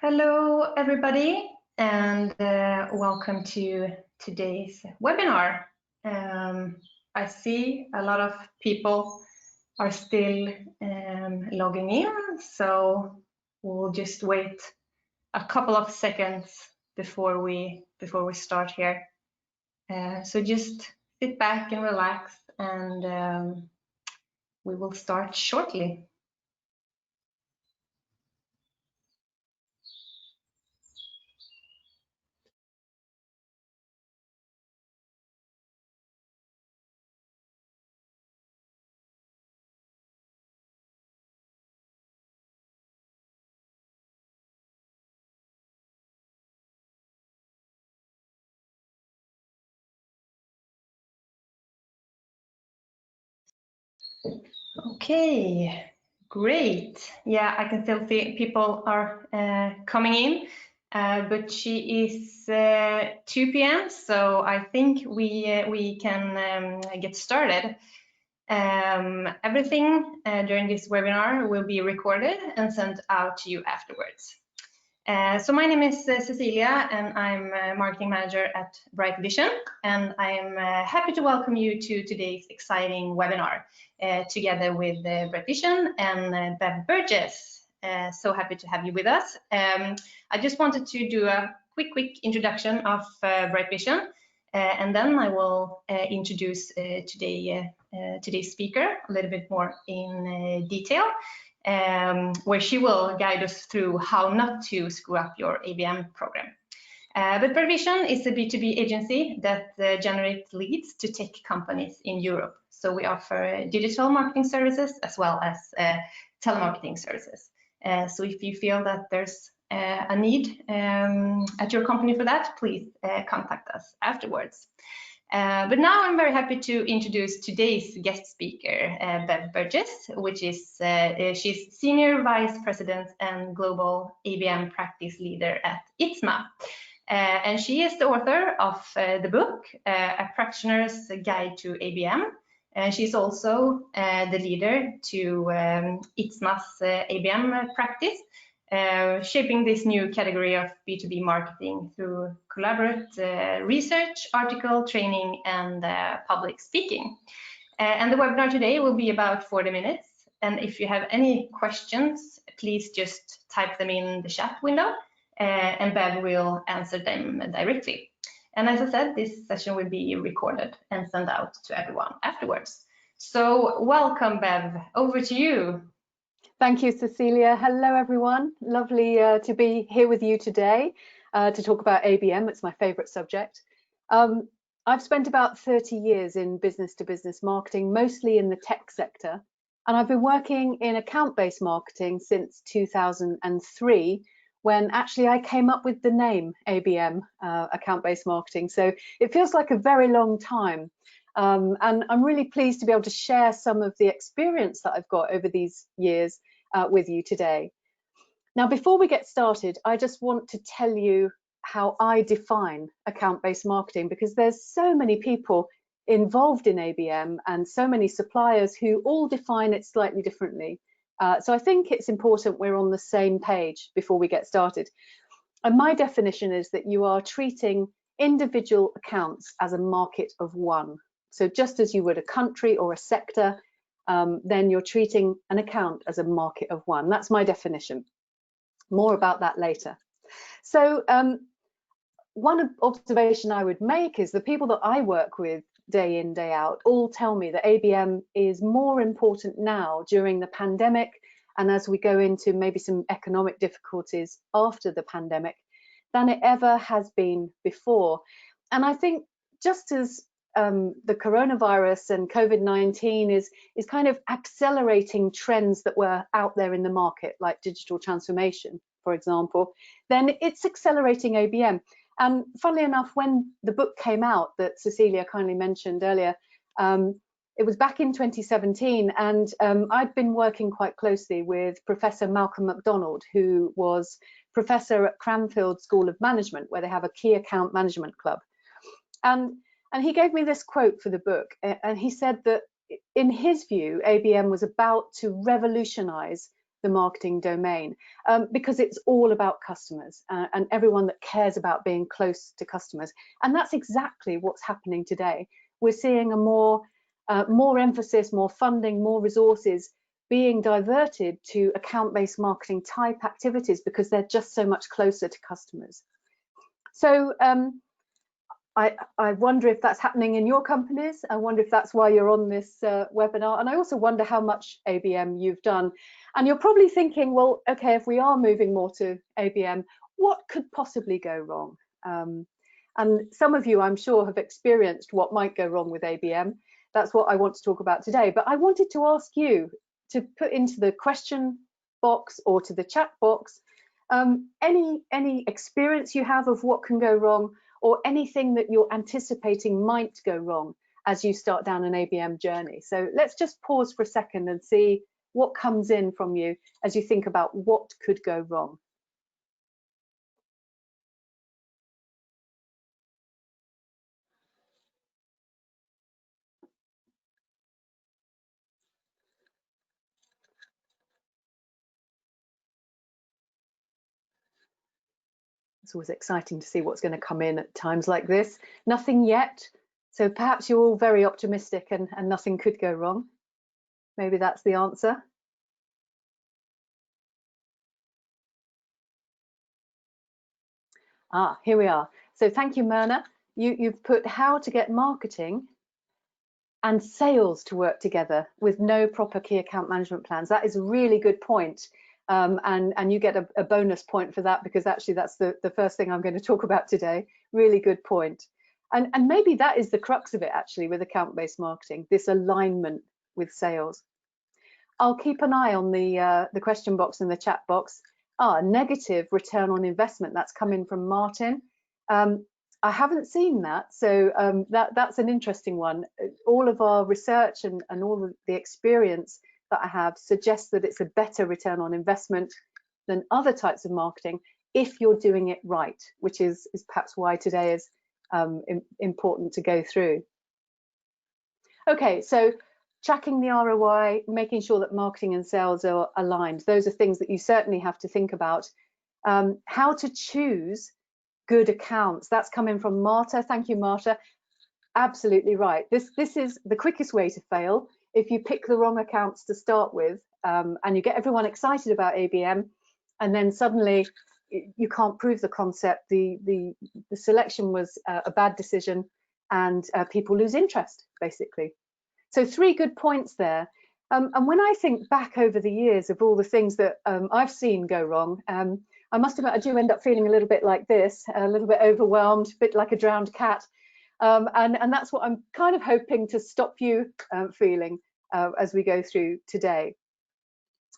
Hello, everybody, and welcome to today's webinar. I see a lot of people are still logging in, so we'll just wait a couple of seconds before we start here. So just sit back and relax, and we will start shortly. Okay, great. Yeah, I can still see people are coming in, but she is 2 p.m., so I think we can get started. Everything during this webinar will be recorded and sent out to you afterwards. So my name is Cecilia, and I'm a marketing manager at Bright Vision, and I'm happy to welcome you to today's exciting webinar together with Bright Vision and Bev Burgess. So happy to have you with us. I just wanted to do a quick introduction of Bright Vision, and then I will introduce today's speaker a little bit more in detail. Where she will guide us through how not to screw up your ABM program. But Bright Vision is a B2B agency that generates leads to tech companies in Europe. So we offer digital marketing services as well as telemarketing services. So if you feel that there's a need at your company for that, please contact us afterwards. But now I'm very happy to introduce today's guest speaker, Bev Burgess, which is she's Senior Vice President and Global ABM Practice Leader at ITSMA. And she is the author of the book, A Practitioner's Guide to ABM. And she's also the leader to ITSMA's ABM practice, shaping this new category of B2B marketing through collaborative research, article, training, and public speaking. And the webinar today will be about 40 minutes. And if you have any questions, please just type them in the chat window, and Bev will answer them directly. And as I said, this session will be recorded and sent out to everyone afterwards. So welcome, Bev. Over to you. Thank you, Cecilia. Hello, everyone. Lovely to be here with you today to talk about ABM. It's my favorite subject. I've spent about 30 years in business-to-business marketing, mostly in the tech sector. And I've been working in account-based marketing since 2003, when actually I came up with the name ABM, account-based marketing. So it feels like a very long time. And I'm really pleased to be able to share some of the experience that I've got over these years with you today. Now, before we get started, I just want to tell you how I define account-based marketing, because there's so many people involved in ABM and so many suppliers who all define it slightly differently. So I think it's important we're on the same page before we get started. And my definition is that you are treating individual accounts as a market of one. So just as you would a country or a sector, then you're treating an account as a market of one. That's my definition. More about that later. So one observation I would make is the people that I work with day in, day out all tell me that ABM is more important now during the pandemic, and as we go into maybe some economic difficulties after the pandemic, than it ever has been before. And I think just as the coronavirus and COVID-19 is kind of accelerating trends that were out there in the market, like digital transformation, for example, then it's accelerating ABM. And funnily enough, when the book came out that Cecilia kindly mentioned earlier, it was back in 2017, and I'd been working quite closely with Professor Malcolm MacDonald, who was professor at Cranfield School of Management, where they have a key account management club. And he gave me this quote for the book, and he said that in his view, ABM was about to revolutionize the the marketing domain, because it's all about customers and everyone that cares about being close to customers. And that's exactly what's happening today. We're seeing a more emphasis, more funding, more resources being diverted to account-based marketing type activities because they're just so much closer to customers. So I wonder if that's happening in your companies. I wonder if that's why you're on this webinar. And I also wonder how much ABM you've done. And you're probably thinking, well, okay, if we are moving more to ABM, what could possibly go wrong? And some of you, I'm sure, have experienced what might go wrong with ABM. That's what I want to talk about today. But I wanted to ask you to put into the question box or to the chat box any experience you have of what can go wrong, or anything that you're anticipating might go wrong as you start down an ABM journey. So let's just pause for a second and see what comes in from you as you think about what could go wrong. It's always exciting to see what's going to come in at times like this. Nothing yet. So perhaps you're all very optimistic and nothing could go wrong. Maybe that's the answer. Ah, here we are. So thank you, Myrna. You've put how to get marketing and sales to work together with no proper key account management plans. That is a really good point. And you get a bonus point for that, because actually that's the first thing I'm going to talk about today. Really good point. And maybe that is the crux of it, actually, with account-based marketing, this alignment with sales. I'll keep an eye on the question box and the chat box. Negative return on investment, that's coming from Martin. I haven't seen that, so that's an interesting one. All of our research and all of the experience that I have suggests that it's a better return on investment than other types of marketing if you're doing it right, which is perhaps why today is important to go through. Okay, so tracking the ROI, making sure that marketing and sales are aligned. Those are things that you certainly have to think about. How to choose good accounts. That's coming from Marta. Thank you, Marta. Absolutely right. This is the quickest way to fail. If you pick the wrong accounts to start with, and you get everyone excited about ABM, and then suddenly you can't prove the concept, the selection was a bad decision, and people lose interest, basically. So 3 good points there. And when I think back over the years of all the things that I've seen go wrong, I must admit I do end up feeling a little bit like this, a little bit overwhelmed, a bit like a drowned cat. And that's what I'm kind of hoping to stop you feeling as we go through today.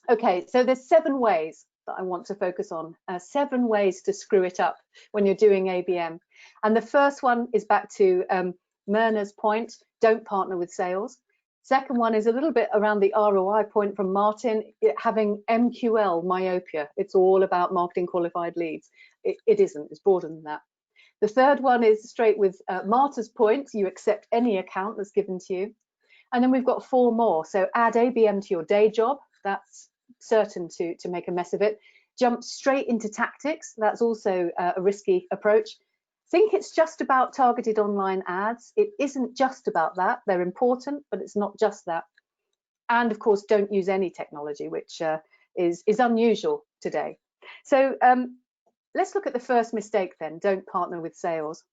Okay, so there's 7 ways that I want to focus on, 7 ways to screw it up when you're doing ABM. And the first one is back to Myrna's point, don't partner with sales. Second one is a little bit around the ROI point from Martin, having MQL myopia. It's all about marketing qualified leads. It isn't, it's broader than that. The third one is straight with Marta's point, you accept any account that's given to you. And then we've got 4 more. So add ABM to your day job. That's certain to make a mess of it. Jump straight into tactics. That's also a risky approach. Think it's just about targeted online ads. It isn't just about that. They're important, but it's not just that. And of course, don't use any technology, which is unusual today. So let's look at the first mistake then. Don't partner with sales.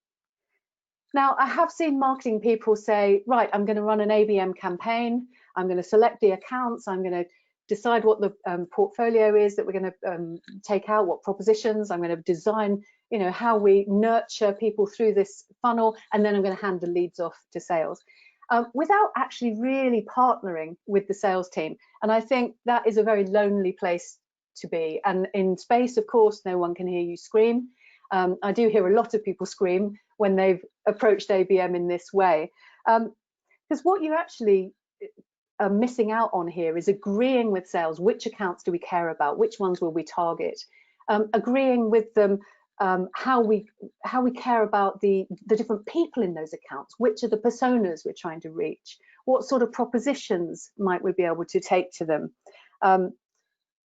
Now, I have seen marketing people say, right, I'm going to run an ABM campaign. I'm going to select the accounts. I'm going to decide what the portfolio is that we're going to take out, what propositions. I'm going to design, you know, how we nurture people through this funnel, and then I'm going to hand the leads off to sales without actually really partnering with the sales team. And I think that is a very lonely place to be. And in space, of course, no one can hear you scream. I do hear a lot of people scream when they've approached ABM in this way, because what you actually are missing out on here is agreeing with sales. Which accounts do we care about? Which ones will we target? Agreeing with them how we care about the different people in those accounts. Which are the personas we're trying to reach? What sort of propositions might we be able to take to them?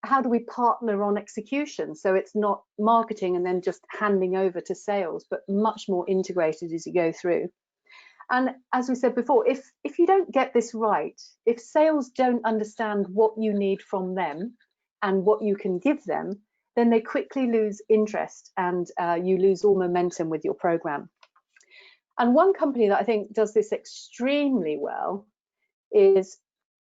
how do we partner on execution? So it's not marketing and then just handing over to sales, but much more integrated as you go through. And as we said before, if you don't get this right, if sales don't understand what you need from them and what you can give them, then they quickly lose interest and you lose all momentum with your program. And one company that I think does this extremely well is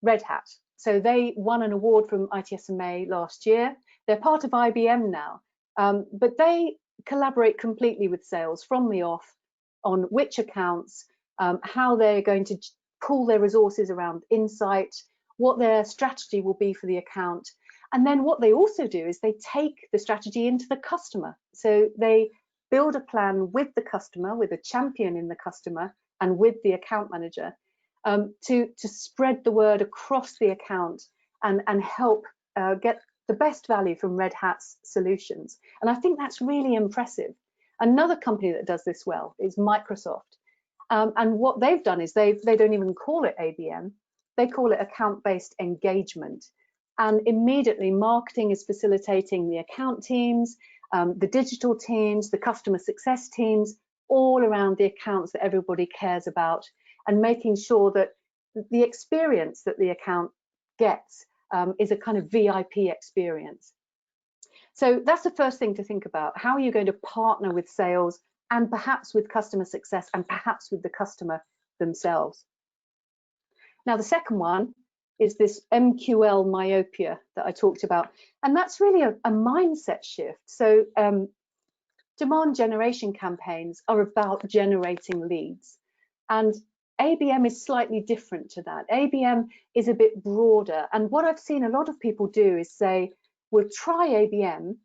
Red Hat. So they won an award from ITSMA last year. They're part of IBM now, but they collaborate completely with sales from the off on which accounts, how they're going to pool their resources around insight, what their strategy will be for the account. And then what they also do is they take the strategy into the customer. So they build a plan with the customer, with a champion in the customer and with the account manager to spread the word across the account and help get the best value from Red Hat's solutions. And I think that's really impressive. Another company that does this well is Microsoft. And what they've done is they don't even call it ABM, they call it account-based engagement. And immediately marketing is facilitating the account teams, the digital teams, the customer success teams, all around the accounts that everybody cares about, and making sure that the experience that the account gets is a kind of VIP experience. So that's the first thing to think about. How are you going to partner with sales and perhaps with customer success and perhaps with the customer themselves? Now, the second one is this MQL myopia that I talked about. And that's really a mindset shift. So demand generation campaigns are about generating leads. And ABM is slightly different to that. ABM is a bit broader. And what I've seen a lot of people do is say, we'll try ABM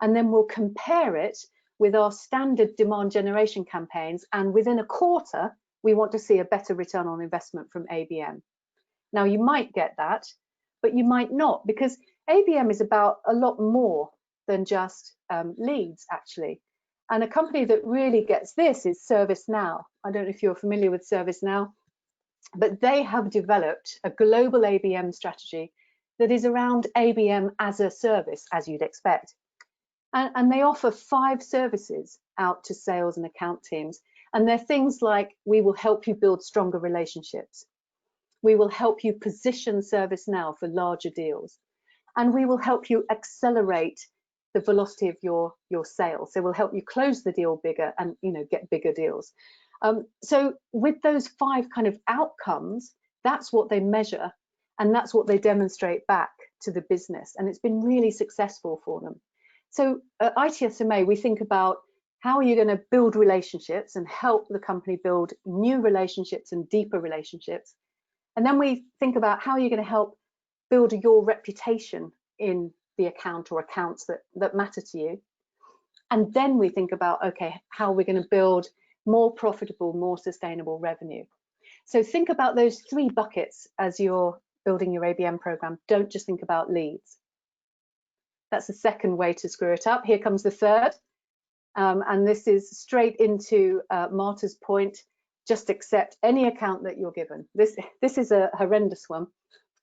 and then we'll compare it with our standard demand generation campaigns. And within a quarter, we want to see a better return on investment from ABM. Now, you might get that, but you might not, because ABM is about a lot more than just leads, actually. And a company that really gets this is ServiceNow. I don't know if you're familiar with ServiceNow, but they have developed a global ABM strategy that is around ABM as a service, as you'd expect. And they offer 5 services out to sales and account teams. And they're things like, we will help you build stronger relationships. We will help you position ServiceNow for larger deals. And we will help you accelerate the velocity of your sales. So we'll help you close the deal bigger and get bigger deals. So with those 5 kind of outcomes, that's what they measure and that's what they demonstrate back to the business. And it's been really successful for them. So at ITSMA, we think about how are you going to build relationships and help the company build new relationships and deeper relationships. And then we think about how you're going to help build your reputation in the account or accounts that matter to you. And then we think about, okay, how we're going to build more profitable, more sustainable revenue. So think about those 3 buckets as you're building your ABM program. Don't just think about leads. That's the second way to screw it up. Here comes the third. And this is straight into Marta's point. Just accept any account that you're given. This is a horrendous one.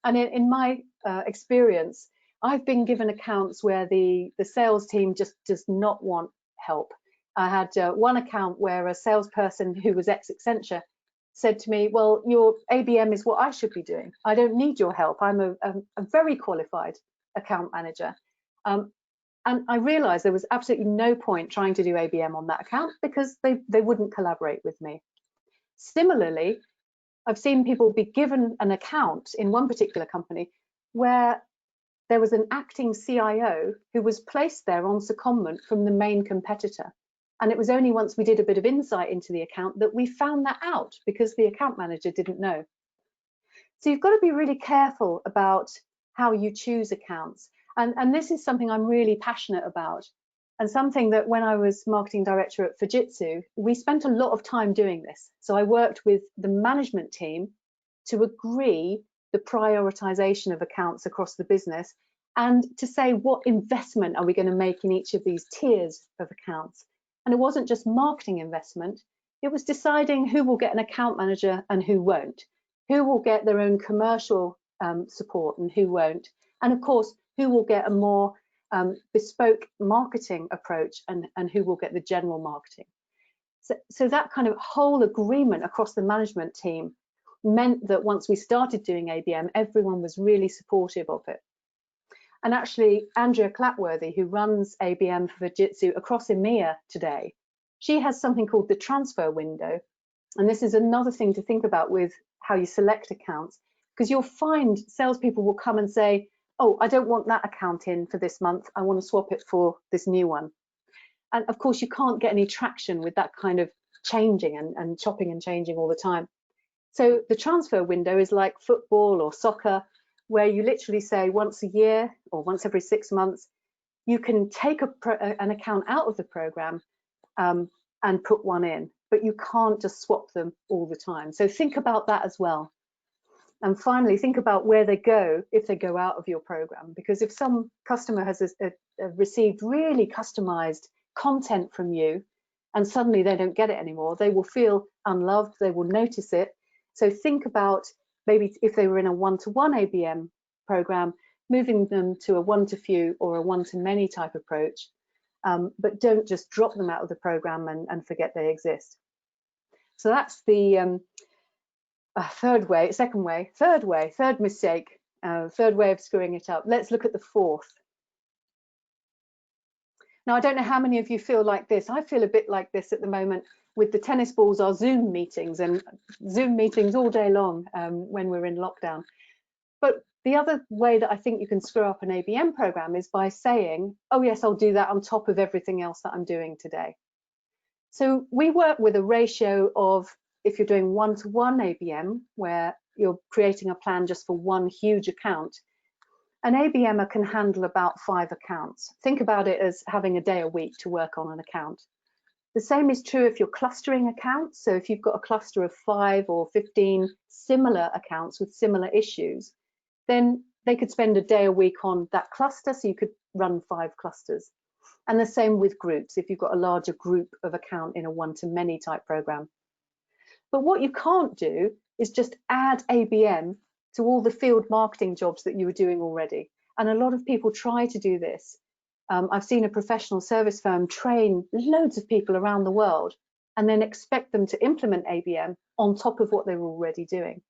And in my experience, I've been given accounts where the sales team just does not want help. I had one account where a salesperson who was ex-Accenture said to me, well, your ABM is what I should be doing. I don't need your help. I'm a very qualified account manager. And I realized there was absolutely no point trying to do ABM on that account because they wouldn't collaborate with me. Similarly, I've seen people be given an account in one particular company where there was an acting CIO who was placed there on secondment from the main competitor. And it was only once we did a bit of insight into the account that we found that out because the account manager didn't know. So you've got to be really careful about how you choose accounts. And this is something I'm really passionate about. And something that when I was marketing director at Fujitsu, we spent a lot of time doing this. So I worked with the management team to agree the prioritization of accounts across the business and to say what investment are we going to make in each of these tiers of accounts. And it wasn't just marketing investment, it was deciding who will get an account manager and who won't, who will get their own commercial support and who won't, and of course, who will get a more bespoke marketing approach and who will get the general marketing. So that kind of whole agreement across the management team meant that once we started doing ABM, everyone was really supportive of it. And actually, Andrea Clapworthy, who runs ABM for Fujitsu across EMEA today, she has something called the transfer window. And this is another thing to think about with how you select accounts, because you'll find salespeople will come and say, oh, I don't want that account in for this month. I want to swap it for this new one. And of course, you can't get any traction with that kind of changing and chopping and changing all the time. So the transfer window is like football or soccer, where you literally say once a year or once every 6 months, you can take an account out of the program and put one in, but you can't just swap them all the time. So think about that as well. And finally, think about where they go if they go out of your program, because if some customer has received really customized content from you and suddenly they don't get it anymore, they will feel unloved, they will notice it. So think about maybe if they were in a one-to-one ABM program, moving them to a one-to-few or a one-to-many type approach, but don't just drop them out of the program and forget they exist. So that's the third mistake, third way of screwing it up. Let's look at the fourth. Now, I don't know how many of you feel like this. I feel a bit like this at the moment with the tennis balls, our Zoom meetings, and Zoom meetings all day long when we're in lockdown. But the other way that I think you can screw up an ABM program is by saying, oh yes, I'll do that on top of everything else that I'm doing today. So we work with a ratio of, if you're doing one-to-one ABM, where you're creating a plan just for one huge account, an ABMer can handle about 5 accounts. Think about it as having a day a week to work on an account. The same is true if you're clustering accounts. So if you've got a cluster of 5 or 15 similar accounts with similar issues, then they could spend a day a week on that cluster, so you could run 5 clusters. And the same with groups, if you've got a larger group of account in a one-to-many type program. But what you can't do is just add ABM to all the field marketing jobs that you were doing already. And a lot of people try to do this. I've seen a professional service firm train loads of people around the world and then expect them to implement ABM on top of what they were already doing.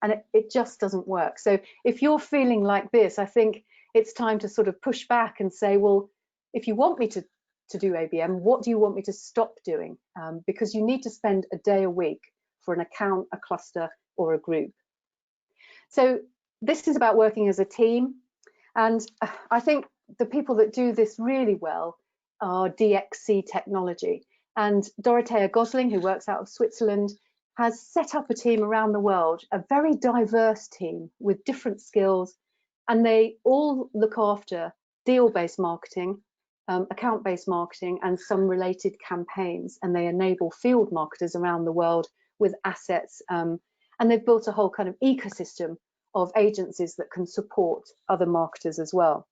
And it just doesn't work. So if you're feeling like this, I think it's time to sort of push back and say, well, if you want me to do ABM, what do you want me to stop doing? Because you need to spend a day a week for an account, a cluster, or a group. So this is about working as a team. And I think the people that do this really well are DXC Technology. And Dorothea Gosling, who works out of Switzerland, has set up a team around the world, a very diverse team with different skills. And they all look after deal-based marketing, account-based marketing, and some related campaigns. And they enable field marketers around the world with assets. And they've built a whole kind of ecosystem of agencies that can support other marketers as well.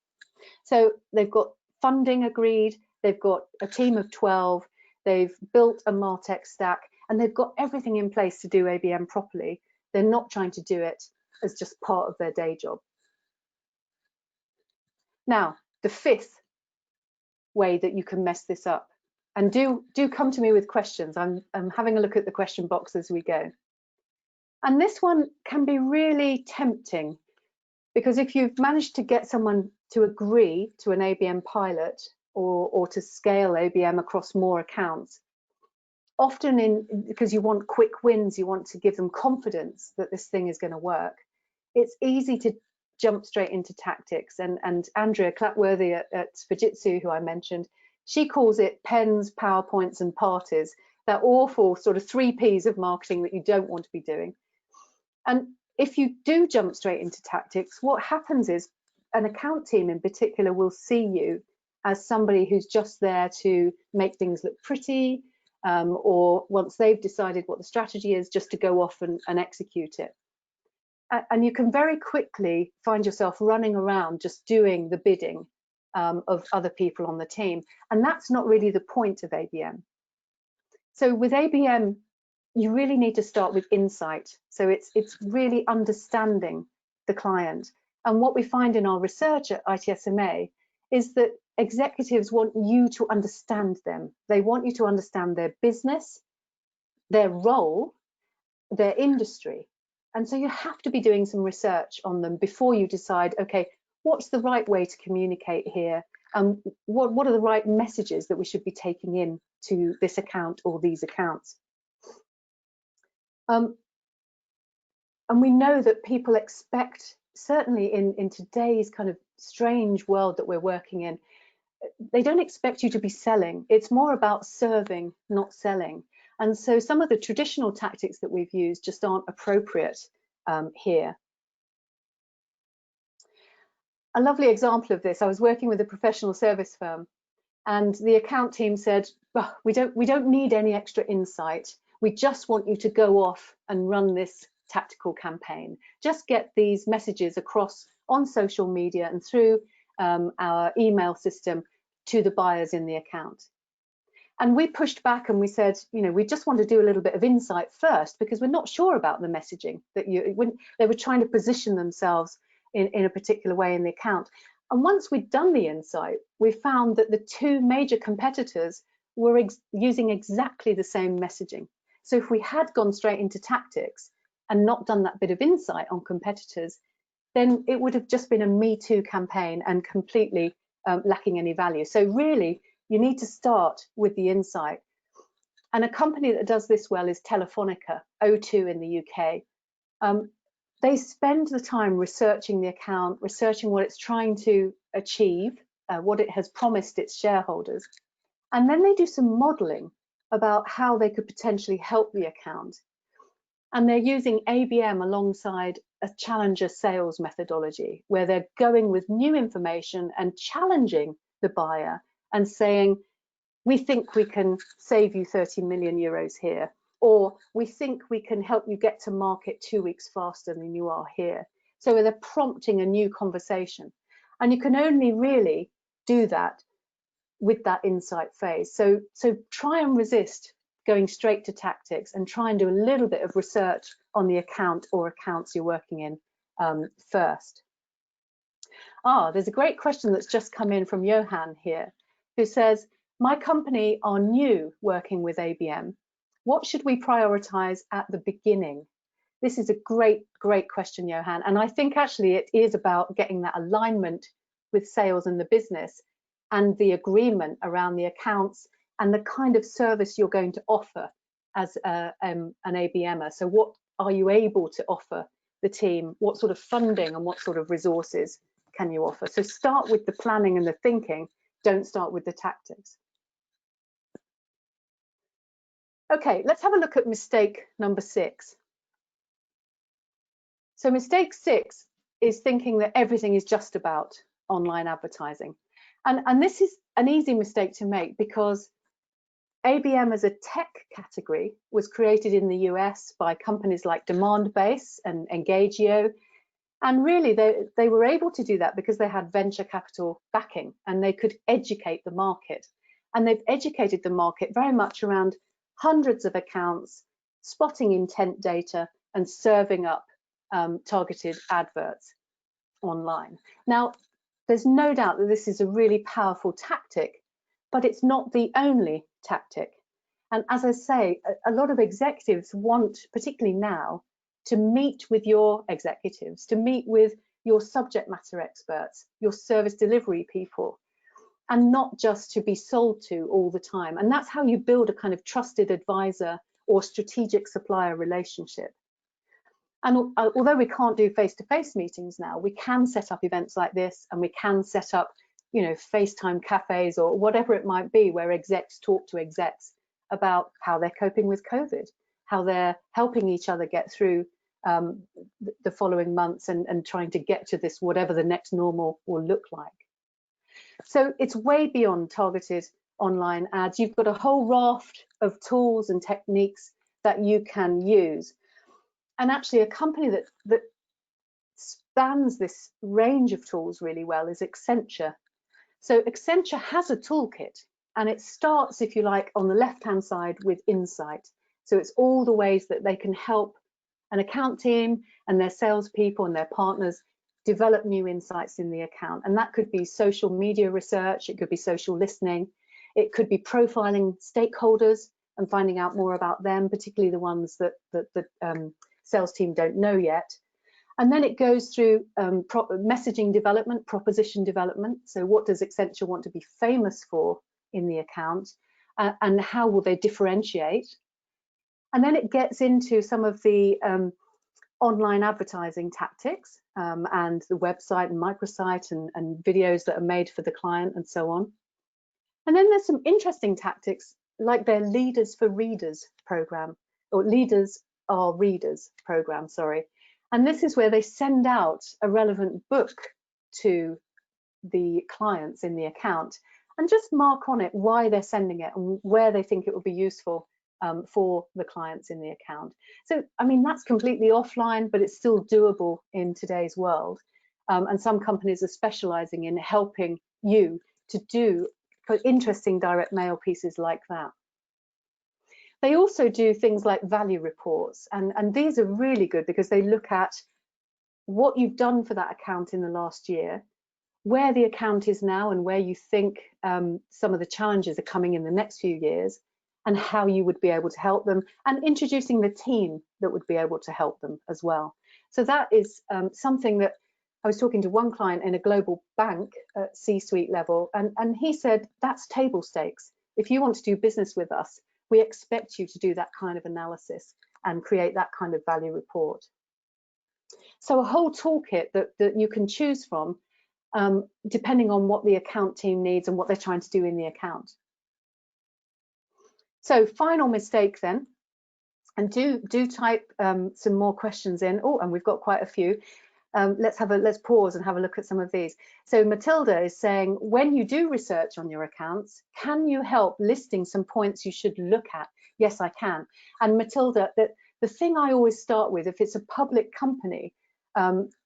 So they've got funding agreed, they've got a team of 12, they've built a MarTech stack, and they've got everything in place to do ABM properly. They're not trying to do it as just part of their day job. Now, the fifth way that you can mess this up, and do come to me with questions. I'm having a look at the question box as we go. And this one can be really tempting, because if you've managed to get someone to agree to an ABM pilot or to scale ABM across more accounts, often because you want quick wins, you want to give them confidence that this thing is going to work, it's easy to jump straight into tactics. And Andrea Clapworthy at Fujitsu, who I mentioned, she calls it pens, PowerPoints, and parties. That awful sort of 3 Ps of marketing that you don't want to be doing. And if you do jump straight into tactics, what happens is an account team in particular will see you as somebody who's just there to make things look pretty, or once they've decided what the strategy is, just to go off and execute it. And you can very quickly find yourself running around just doing the bidding of other people on the team. And that's not really the point of ABM. So with ABM, you really need to start with insight. So it's really understanding the client. And what we find in our research at ITSMA is that executives want you to understand them. They want you to understand their business, their role, their industry. And so you have to be doing some research on them before you decide, okay, what's the right way to communicate here? And what are the right messages that we should be taking in to this account or these accounts? And we know that people expect, certainly in today's kind of strange world that we're working in, they don't expect you to be selling. It's more about serving, not selling. And so some of the traditional tactics that we've used just aren't appropriate here. A lovely example of this, I was working with a professional service firm, and the account team said, oh, we don't need any extra insight. We just want you to go off and run this tactical campaign. Just get these messages across on social media and through our email system to the buyers in the account. And we pushed back and we said, you know, we just want to do a little bit of insight first, because we're not sure about the messaging that they were trying to position themselves in a particular way in the account. And once we'd done the insight, we found that the two major competitors were using exactly the same messaging. So if we had gone straight into tactics and not done that bit of insight on competitors, then it would have just been a Me Too campaign and completely lacking any value. So really, you need to start with the insight. And a company that does this well is Telefonica, O2 in the UK. They spend the time researching the account, researching what it's trying to achieve, what it has promised its shareholders. And then they do some modeling about how they could potentially help the account. And they're using ABM alongside a challenger sales methodology, where they're going with new information and challenging the buyer and saying, we think we can save you 30 million euros here, or we think we can help you get to market 2 weeks faster than you are here. So they're prompting a new conversation. And you can only really do that with that insight phase. So try and resist going straight to tactics and try and do a little bit of research on the account or accounts you're working in first. There's a great question that's just come in from Johan here, who says, my company are new working with ABM. What should we prioritize at the beginning? This is a great question, Johan. And I think actually it is about getting that alignment with sales and the business and the agreement around the accounts and the kind of service you're going to offer as an ABMer. So what are you able to offer the team? What sort of funding and what sort of resources can you offer? So start with the planning and the thinking, don't start with the tactics. Okay, let's have a look at mistake number 6. So mistake 6 is thinking that everything is just about online advertising. And this is an easy mistake to make, because ABM as a tech category was created in the US by companies like Demandbase and Engagio. And really, they were able to do that because they had venture capital backing and they could educate the market. And they've educated the market very much around hundreds of accounts, spotting intent data and serving up targeted adverts online. Now, there's no doubt that this is a really powerful tactic, but it's not the only tactic. And as I say, a lot of executives want, particularly now, to meet with your executives, to meet with your subject matter experts, your service delivery people, and not just to be sold to all the time. And that's how you build a kind of trusted advisor or strategic supplier relationship. And although we can't do face-to-face meetings now, we can set up events like this, and we can set up, you know, FaceTime cafes or whatever it might be, where execs talk to execs about how they're coping with COVID, how they're helping each other get through the following months and trying to get to this, whatever the next normal will look like. So it's way beyond targeted online ads. You've got a whole raft of tools and techniques that you can use. And actually a company that spans this range of tools really well is Accenture. So Accenture has a toolkit, and it starts, if you like, on the left-hand side with insight. So it's all the ways that they can help an account team and their salespeople and their partners develop new insights in the account. And that could be social media research, it could be social listening, it could be profiling stakeholders and finding out more about them, particularly the ones that the sales team don't know yet. And then it goes through messaging development, proposition development. So what does Accenture want to be famous for in the account, and how will they differentiate? And then it gets into some of the online advertising tactics and the website and microsite and videos that are made for the client and so on. And then there's some interesting tactics like their Leaders for Readers program, or Leaders Are Readers program, sorry. And this is where they send out a relevant book to the clients in the account and just mark on it why they're sending it and where they think it will be useful for the clients in the account. So, I mean, that's completely offline, but it's still doable in today's world. And some companies are specializing in helping you to do interesting direct mail pieces like that. They also do things like value reports, and these are really good because they look at what you've done for that account in the last year, where the account is now and where you think some of the challenges are coming in the next few years, and how you would be able to help them, and introducing the team that would be able to help them as well. So that is something that I was talking to one client in a global bank at C-suite level, and he said, that's table stakes. If you want to do business with us, we expect you to do that kind of analysis and create that kind of value report. So a whole toolkit that you can choose from depending on what the account team needs and what they're trying to do in the account. So final mistake then, and do type some more questions in. Oh, and we've got quite a few. Let's pause and have a look at some of these. So Matilda is saying, when you do research on your accounts, can you help listing some points you should look at? Yes, I can. And Matilda, the thing I always start with, if it's a public company,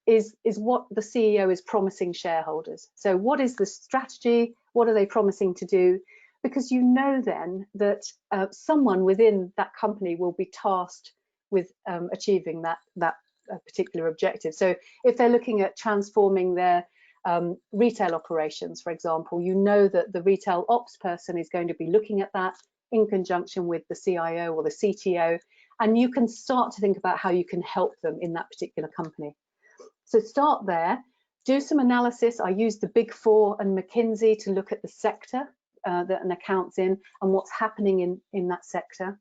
is what the CEO is promising shareholders. So what is the strategy? What are they promising to do? Because you know then that someone within that company will be tasked with achieving that particular objective. So if they're looking at transforming their retail operations, for example, you know that the retail ops person is going to be looking at that in conjunction with the CIO or the CTO, and you can start to think about how you can help them in that particular company. So start there, do some analysis. I use the Big Four and McKinsey to look at the sector that an account's in and what's happening in that sector.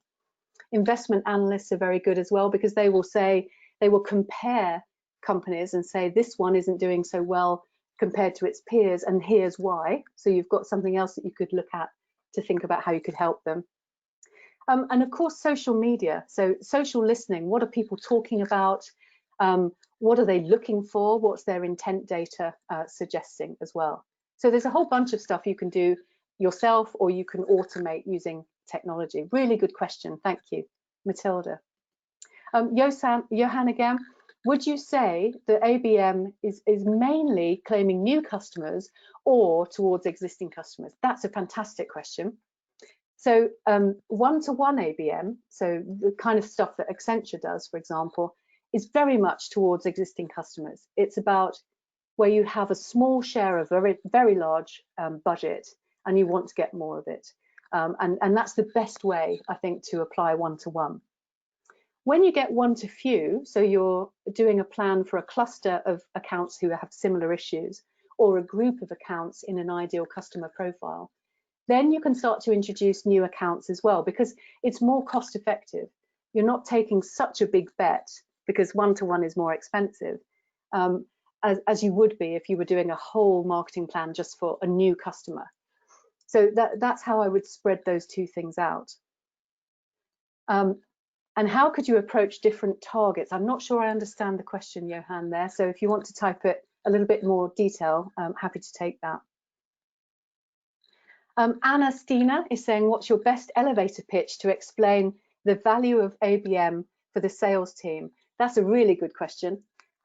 Investment analysts are very good as well, because they will compare companies and say this one isn't doing so well compared to its peers, and here's why. So you've got something else that you could look at to think about how you could help them. And of course, social media. So social listening, what are people talking about? What are they looking for? What's their intent data suggesting as well? So there's a whole bunch of stuff you can do yourself, or you can automate using technology. Really good question. Thank you, Matilda. Johan again, would you say that ABM is mainly claiming new customers or towards existing customers? That's a fantastic question. So one-to-one ABM, so the kind of stuff that Accenture does, for example, is very much towards existing customers. It's about where you have a small share of a very, very large budget and you want to get more of it. And that's the best way, I think, to apply one-to-one. When you get one-to-few, so you're doing a plan for a cluster of accounts who have similar issues, or a group of accounts in an ideal customer profile, then you can start to introduce new accounts as well, because it's more cost effective. You're not taking such a big bet, because one-to-one is more expensive, as you would be if you were doing a whole marketing plan just for a new customer. So that's how I would spread those two things out. And how could you approach different targets? I'm not sure I understand the question, Johan, there. So if you want to type it a little bit more detail, I'm happy to take that. Anna Stina is saying, what's your best elevator pitch to explain the value of ABM for the sales team? That's a really good question.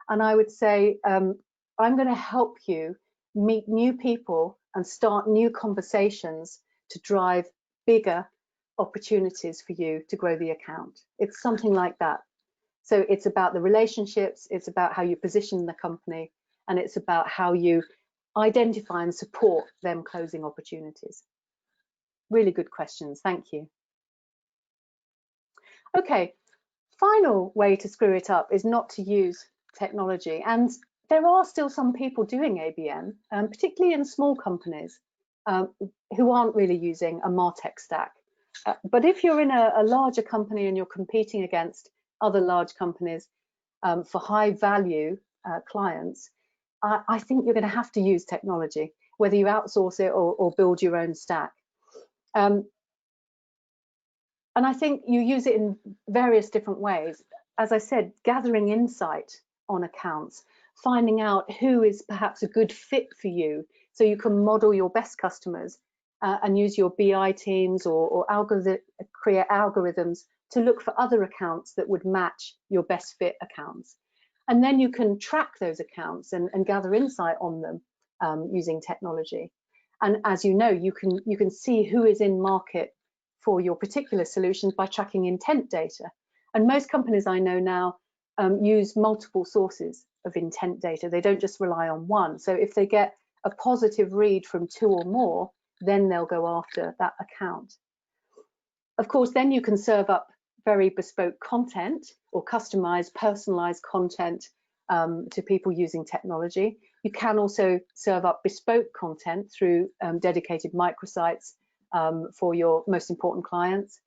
And I would say, I'm going to help you meet new people and start new conversations to drive bigger opportunities for you to grow the account. It's something like that. So it's about the relationships, it's about how you position the company, and it's about how you identify and support them closing opportunities. Really good questions, thank you. Okay, final way to screw it up is not to use technology, and there are still some people doing ABM, particularly in small companies who aren't really using a MarTech stack. But if you're in a larger company and you're competing against other large companies for high value clients, I think you're going to have to use technology, whether you outsource it or build your own stack. And I think you use it in various different ways. As I said, gathering insight on accounts, finding out who is perhaps a good fit for you, so you can model your best customers and use your BI teams or create algorithms to look for other accounts that would match your best fit accounts. And then you can track those accounts and gather insight on them using technology. And as you know, you can see who is in market for your particular solutions by tracking intent data. And most companies I know now use multiple sources of intent data. They don't just rely on one. So if they get a positive read from 2 or more, then they'll go after that account. Of course, then you can serve up very bespoke content or customized, personalized content to people using technology. You can also serve up bespoke content through dedicated microsites for your most important clients.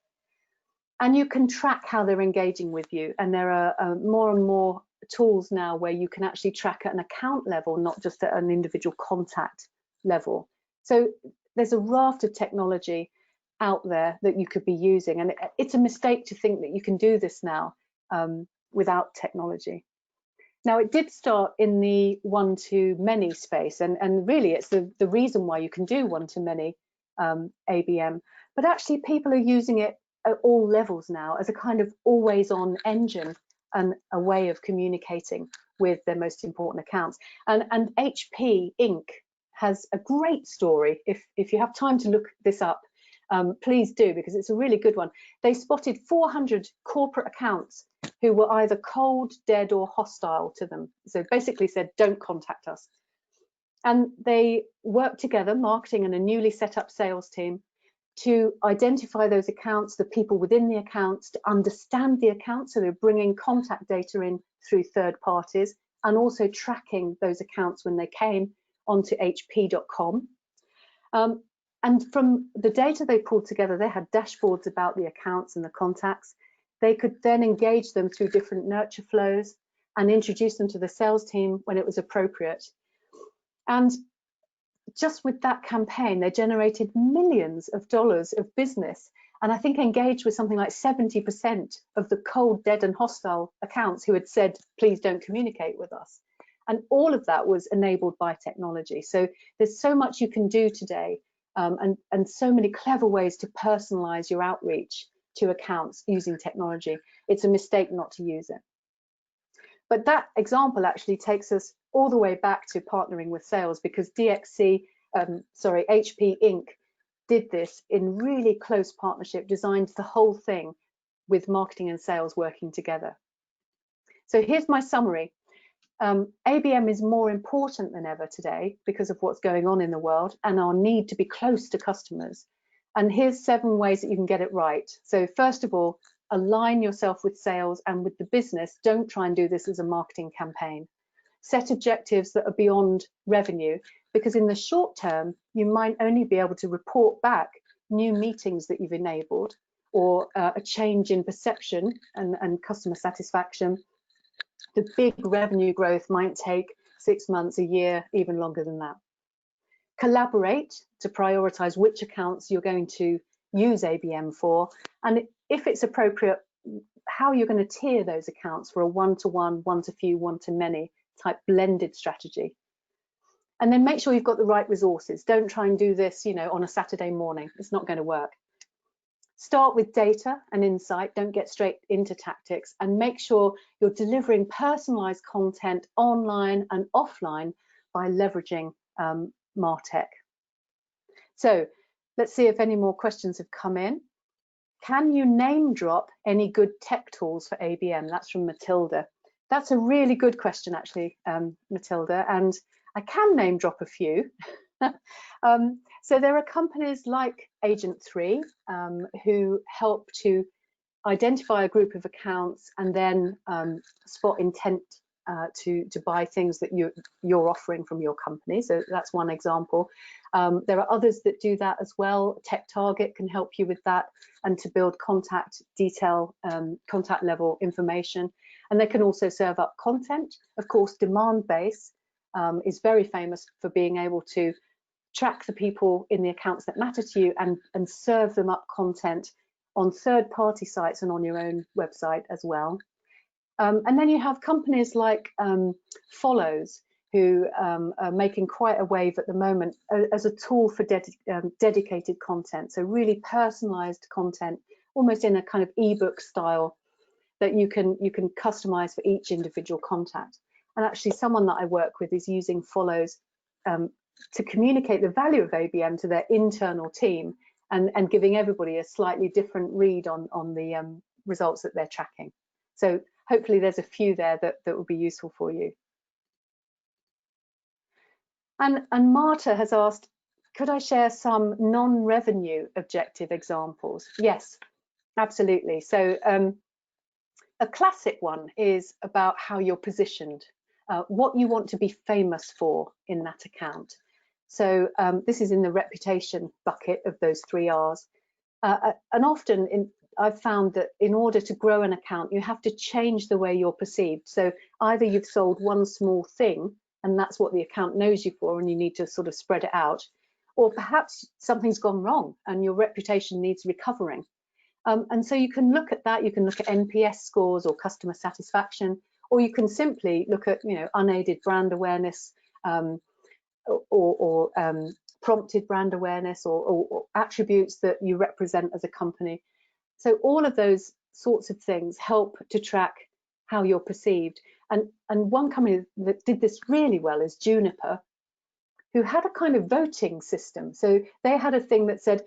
And you can track how they're engaging with you. And there are more and more tools now where you can actually track at an account level, not just at an individual contact level. So there's a raft of technology out there that you could be using. And it's a mistake to think that you can do this now without technology. Now, it did start in the one-to-many space, and really it's the reason why you can do one-to-many ABM. But actually people are using it at all levels now as a kind of always-on engine and a way of communicating with their most important accounts. And HP Inc. has a great story. If you have time to look this up, please do, because it's a really good one. They spotted 400 corporate accounts who were either cold, dead, or hostile to them. So basically said, don't contact us. And they worked together, marketing and a newly set up sales team, to identify those accounts, the people within the accounts, to understand the accounts. So they're bringing contact data in through third parties and also tracking those accounts when they came onto hp.com. And from the data they pulled together, they had dashboards about the accounts and the contacts. They could then engage them through different nurture flows and introduce them to the sales team when it was appropriate. And just with that campaign, they generated millions of dollars of business. And I think engaged with something like 70% of the cold, dead, and hostile accounts who had said, please don't communicate with us. And all of that was enabled by technology. So there's so much you can do today, and so many clever ways to personalize your outreach to accounts using technology. It's a mistake not to use it. But that example actually takes us all the way back to partnering with sales, because HP Inc. did this in really close partnership, designed the whole thing with marketing and sales working together. So here's my summary. ABM is more important than ever today because of what's going on in the world and our need to be close to customers. And here's 7 ways that you can get it right. So first of all, align yourself with sales and with the business. Don't try and do this as a marketing campaign. Set objectives that are beyond revenue, because in the short term, you might only be able to report back new meetings that you've enabled, or a change in perception and customer satisfaction. The big revenue growth might take 6 months, a year, even longer than that. Collaborate to prioritize which accounts you're going to use ABM for, and if it's appropriate, how you're going to tier those accounts for a one-to-one, one-to-few, one-to-many type blended strategy. And then make sure you've got the right resources. Don't try and do this, on a Saturday morning. It's not going to work. Start with data and insight. Don't get straight into tactics, and make sure you're delivering personalized content online and offline by leveraging MarTech. So let's see if any more questions have come in. Can you name drop any good tech tools for ABM? That's from Matilda. That's a really good question, actually, Matilda, and I can name drop a few. So there are companies like Agent 3 who help to identify a group of accounts and then spot intent to buy things that you're offering from your company. So that's one example. There are others that do that as well. TechTarget can help you with that and to build contact detail, contact level information. And they can also serve up content. Of course, Demandbase is very famous for being able to track the people in the accounts that matter to you and serve them up content on third-party sites and on your own website as well. And then you have companies like Follows, who are making quite a wave at the moment as a tool for dedicated content. So really personalized content, almost in a kind of ebook style that you can customize for each individual contact. And actually someone that I work with is using Follows to communicate the value of ABM to their internal team and giving everybody a slightly different read on the results that they're tracking. So hopefully there's a few there that will be useful for you. And Marta has asked, could I share some non-revenue objective examples? Yes, absolutely. So a classic one is about how you're positioned, what you want to be famous for in that account. So this is in the reputation bucket of those 3 R's. And often I've found that in order to grow an account, you have to change the way you're perceived. So either you've sold one small thing and that's what the account knows you for and you need to sort of spread it out, or perhaps something's gone wrong and your reputation needs recovering. And so you can look at that, you can look at NPS scores or customer satisfaction, or you can simply look at, unaided brand awareness or prompted brand awareness or attributes that you represent as a company. So all of those sorts of things help to track how you're perceived. And one company that did this really well is Juniper, who had a kind of voting system. So they had a thing that said,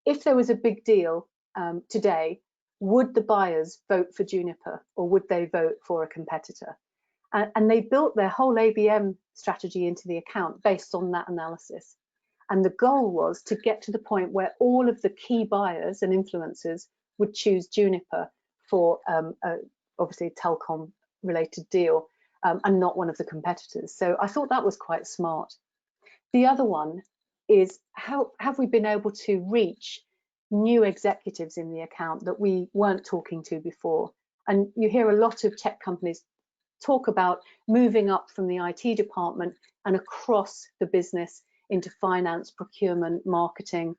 if there was a big deal today, would the buyers vote for Juniper or would they vote for a competitor? And they built their whole ABM strategy into the account based on that analysis. And the goal was to get to the point where all of the key buyers and influencers would choose Juniper for obviously a telecom related deal and not one of the competitors. So I thought that was quite smart. The other one is, how have we been able to reach new executives in the account that we weren't talking to before? And you hear a lot of tech companies talk about moving up from the IT department and across the business into finance, procurement, marketing,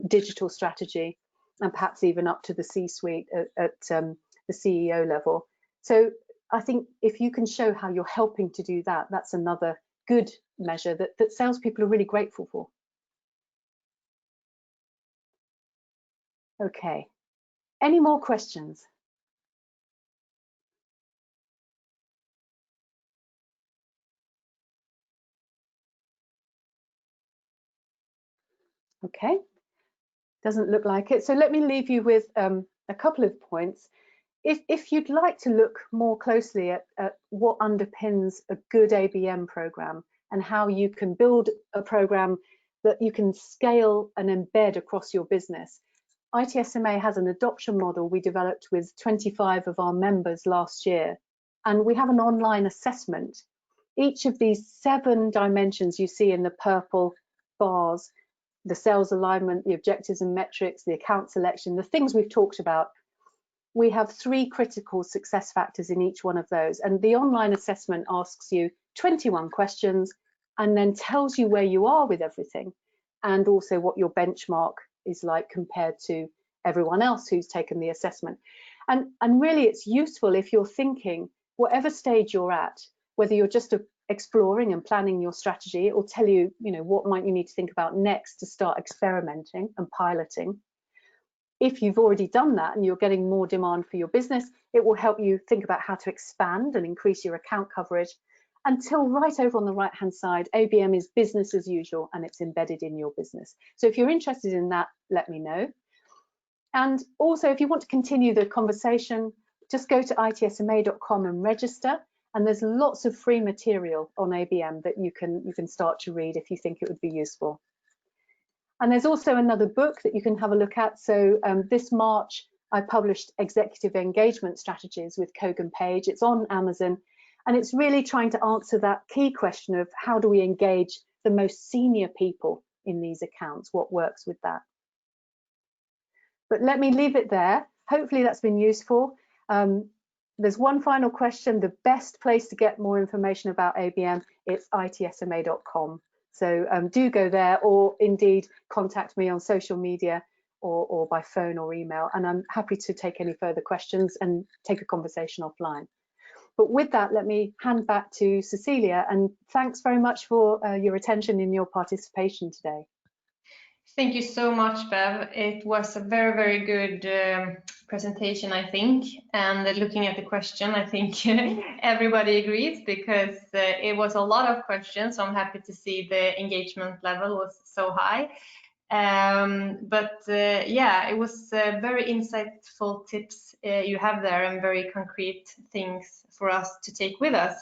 digital strategy, and perhaps even up to the C-suite at the CEO level. So I think if you can show how you're helping to do that, that's another good measure that salespeople are really grateful for. Okay, any more questions? Okay, doesn't look like it. So let me leave you with a couple of points. If you'd like to look more closely at what underpins a good ABM program and how you can build a program that you can scale and embed across your business, ITSMA has an adoption model we developed with 25 of our members last year, and we have an online assessment. Each of these 7 dimensions you see in the purple bars, the sales alignment, the objectives and metrics, the account selection, the things we've talked about, we have 3 critical success factors in each one of those. And the online assessment asks you 21 questions and then tells you where you are with everything and also what your benchmark is like compared to everyone else who's taken the assessment. And really it's useful if you're thinking, whatever stage you're at, whether you're just exploring and planning your strategy, it will tell you, what might you need to think about next to start experimenting and piloting. If you've already done that and you're getting more demand for your business, it will help you think about how to expand and increase your account coverage, until right over on the right hand side, ABM is business as usual and it's embedded in your business. So if you're interested in that, let me know. And also if you want to continue the conversation, just go to itsma.com and register, and there's lots of free material on ABM that you can start to read if you think it would be useful. And there's also another book that you can have a look at. So this March, I published Executive Engagement Strategies with Kogan Page. It's on Amazon, and it's really trying to answer that key question of how do we engage the most senior people in these accounts, what works with that. But let me leave it there. Hopefully that's been useful. There's one final question. The best place to get more information about ABM, it's itsma.com. So do go there, or indeed contact me on social media or by phone or email, and I'm happy to take any further questions and take a conversation offline. But with that, let me hand back to Cecilia, and thanks very much for your attention and your participation today. Thank you so much, Bev. It was a very, very good presentation, I think. And looking at the question, I think everybody agrees, because it was a lot of questions. So I'm happy to see the engagement level was so high. Yeah, it was very insightful tips you have there, and very concrete things for us to take with us.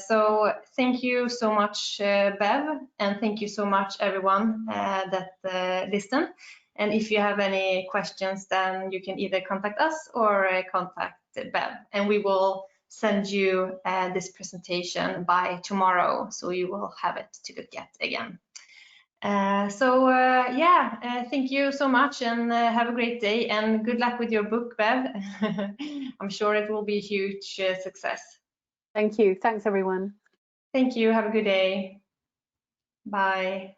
So thank you so much, Bev, and thank you so much everyone that listened. And if you have any questions, then you can either contact us or contact Bev, and we will send you this presentation by tomorrow, so you will have it to look at again. Thank you so much, and have a great day, and good luck with your book, Bev. I'm sure it will be a huge success. Thank you. Thanks, everyone. Thank you. Have a good day. Bye.